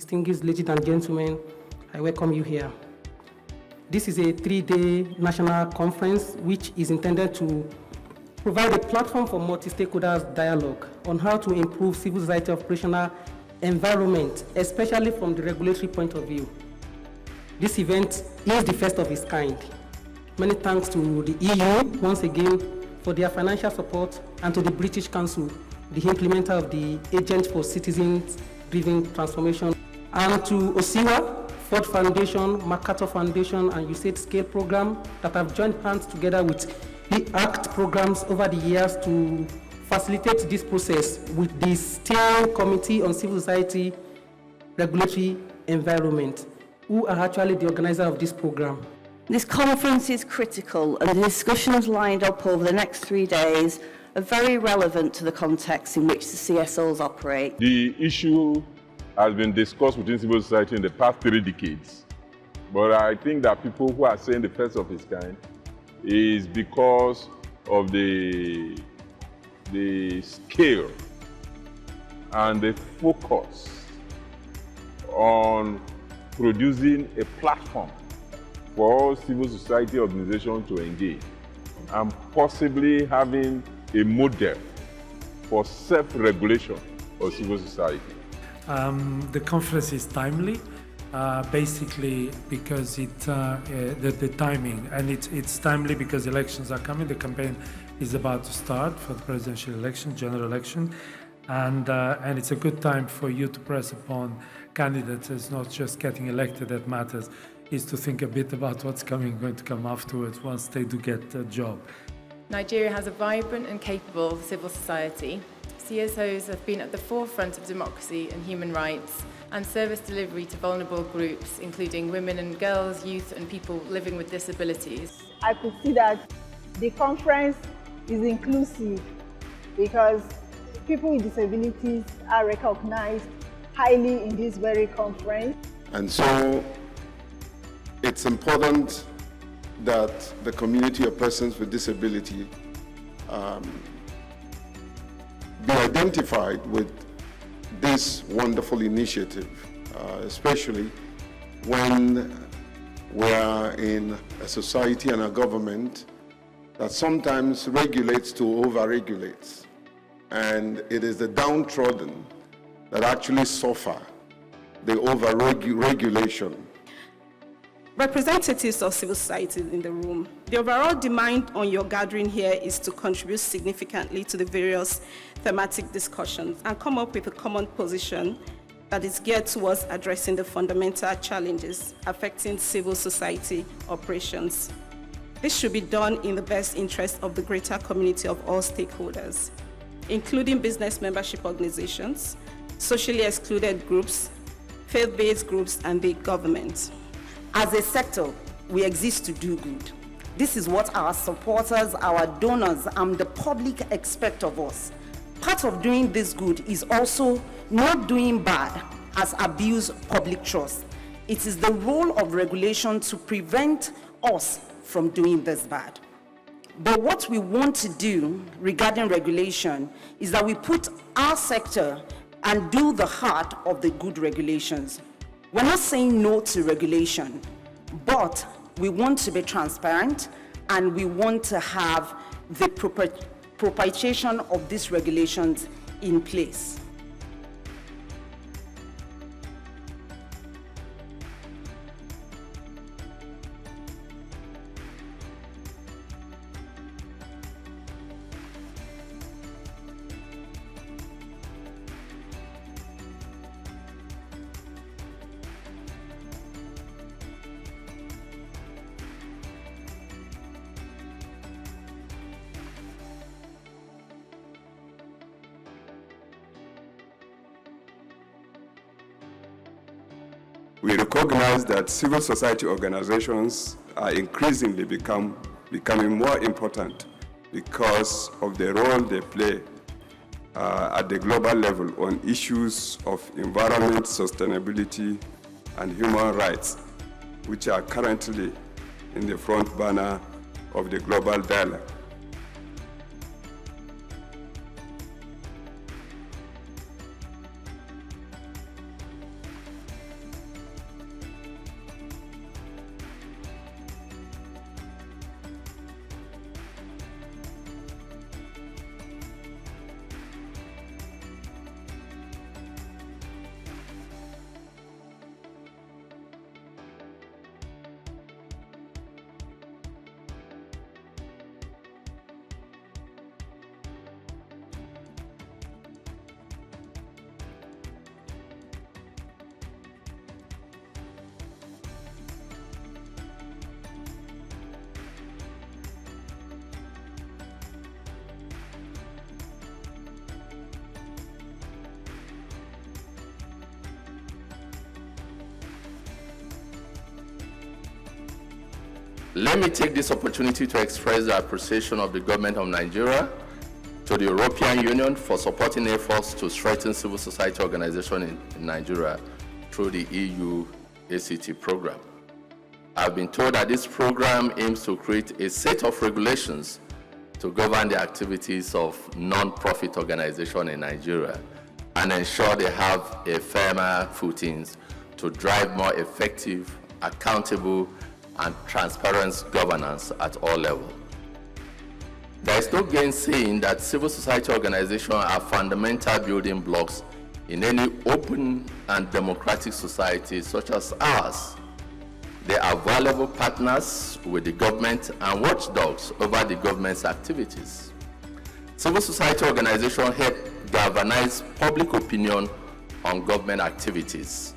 Distinguished ladies and gentlemen, I welcome you here. This is a 3-day national conference which is intended to provide a platform for multi-stakeholders dialogue on how to improve civil society operational environment, especially from the regulatory point of view. This event is the first of its kind. Many thanks to the EU once again for their financial support, and to the British Council, the implementer of the Agent for Citizens-Driven Transformation, and to OSIWA, Ford Foundation, MacArthur Foundation, and USAID Scale Program that have joined hands together with the ACT programs over the years to facilitate this process with the Steering Committee on Civil Society Regulatory Environment, who are actually the organizer of this program. This conference is critical, and the discussions lined up over the next 3 days are very relevant to the context in which the CSOs operate. The issue has been discussed within civil society in the past 3 decades. But I think that people who are saying the first of its kind is because of the scale and the focus on producing a platform for all civil society organizations to engage, and possibly having a model for self-regulation of civil society. The conference is timely, basically because the timing, and it's timely because elections are coming. The campaign is about to start for the presidential election, general election, and it's a good time for you to press upon candidates. It's not just getting elected that matters, is to think a bit about what's going to come afterwards once they do get a job. Nigeria has a vibrant and capable civil society. CSOs have been at the forefront of democracy and human rights and service delivery to vulnerable groups, including women and girls, youth and people living with disabilities. I could see that the conference is inclusive because people with disabilities are recognized highly in this very conference. And so it's important that the community of persons with disability be identified with this wonderful initiative, especially when we are in a society and a government that sometimes regulates to over-regulates. And it is the downtrodden that actually suffer the over-regulation. Representatives of civil society in the room, the overall demand on your gathering here is to contribute significantly to the various thematic discussions and come up with a common position that is geared towards addressing the fundamental challenges affecting civil society operations. This should be done in the best interest of the greater community of all stakeholders, including business membership organizations, socially excluded groups, faith-based groups, and the government. As a sector, we exist to do good. This is what our supporters, our donors, and the public expect of us. Part of doing this good is also not doing bad as abuse public trust. It is the role of regulation to prevent us from doing this bad. But what we want to do regarding regulation is that we put our sector and do the heart of the good regulations. We're not saying no to regulation, but we want to be transparent and we want to have the propitiation of these regulations in place. We recognize that civil society organizations are increasingly becoming more important because of the role they play at the global level on issues of environment, sustainability, and human rights, which are currently in the front burner of the global dialogue. Let me take this opportunity to express the appreciation of the government of Nigeria to the European Union for supporting efforts to strengthen civil society organizations in Nigeria through the EU ACT program. I've been told that this program aims to create a set of regulations to govern the activities of non-profit organizations in Nigeria and ensure they have a firmer footings to drive more effective, accountable, and transparent governance at all levels. There is no gainsaying that civil society organizations are fundamental building blocks in any open and democratic society such as ours. They are valuable partners with the government and watchdogs over the government's activities. Civil society organizations help galvanize public opinion on government activities.